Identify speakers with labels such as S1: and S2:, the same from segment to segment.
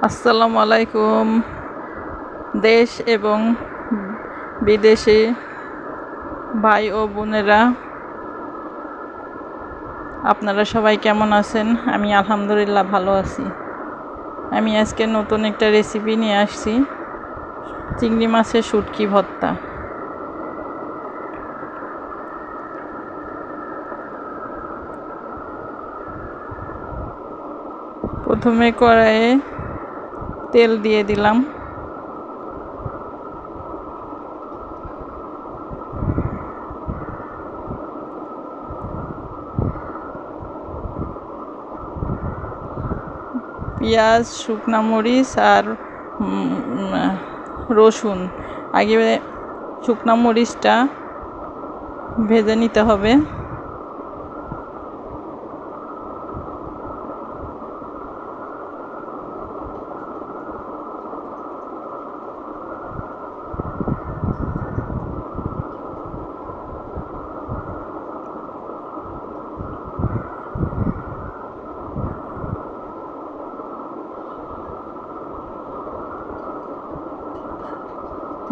S1: আসসালামু আলাইকুম। দেশ এবং বিদেশি ভাই ও বোনেরা, আপনারা সবাই কেমন আছেন? আমি আলহামদুলিল্লাহ ভালো আছি। আমি আজকে নতুন একটা রেসিপি নিয়ে আসছি, চিংড়ি মাছের শুটকি ভর্তা। প্রথমে কড়াইয়ে তেল দিয়ে দিলাম। পেঁয়াজ, শুকনা মরিচ আর রসুন। আগে শুকনা মরিচটা ভেজে নিতে হবে।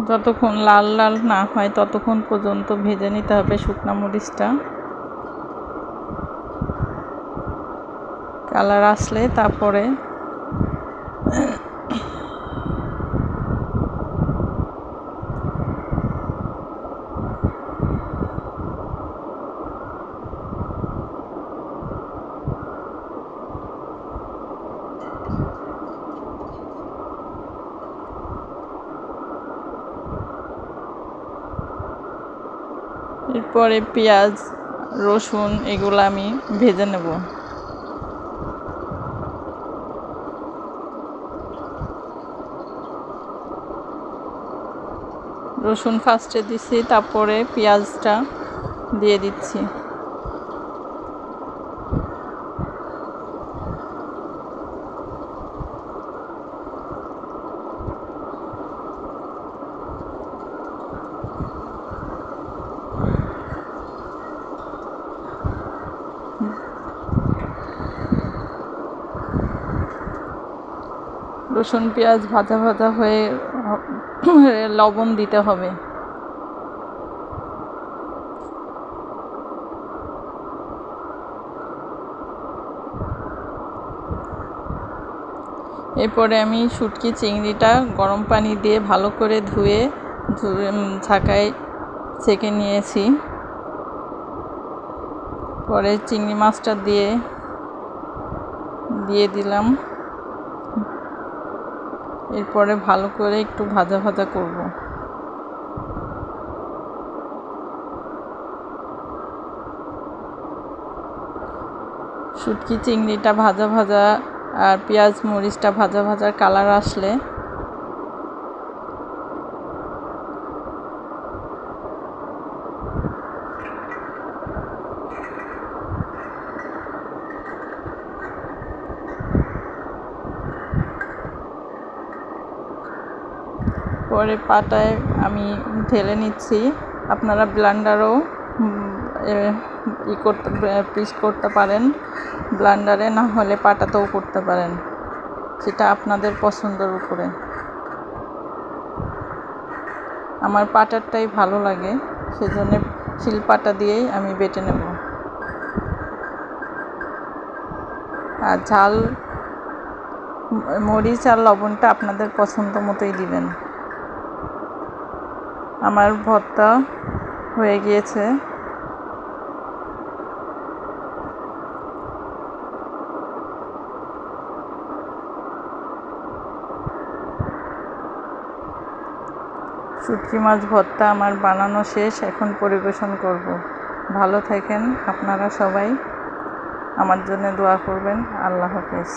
S1: যতক্ষণ লাল লাল না হয় ততক্ষণ পর্যন্ত ভেজে নিতে হবে শুকনা মরিচটা। কালার আসলে তারপরে এরপরে পেঁয়াজ, রসুন এগুলো আমি ভেজে নেব। রসুন ফার্স্টে দিচ্ছি, তারপরে পেঁয়াজটা দিয়ে দিচ্ছি। রসুন পেঁয়াজ ভাজা ভাজা হয়ে লবণ দিতে হবে। এরপরে আমি শুটকি চিংড়িটা গরম পানি দিয়ে ভালো করে ধুয়ে ছাঁকায় ছেঁকে নিয়েছি। পরে চিংড়ি মাছটা দিয়ে দিলাম। এরপরে ভালো করে একটু ভাজা ভাজা করব। শুটকি চিংড়িটা ভাজা ভাজা আর পেঁয়াজ মরিচটা ভাজা ভাজার কালার আসলে পরে পাটায় আমি ঢেলে নিচ্ছি। আপনারা ব্লেন্ডারও পিস করতে পারেন, ব্লেন্ডারে না হলে পাটাতেও করতে পারেন, সেটা আপনাদের পছন্দের উপরে। আমার পাটারটাই ভালো লাগে, সেজন্য শিলপাটা দিয়েই আমি বেটে নেব। আর ঝাল মরিচ আর লবণটা আপনাদের পছন্দ মতোই দিবেন। আমার ভর্তা হয়ে গিয়েছে। শুটকি মাছ ভর্তা আমার বানানো শেষ, এখন পরিবেশন করব। ভালো থাকেন আপনারা সবাই, আমার জন্য দোয়া করবেন। আল্লাহ হাফেজ।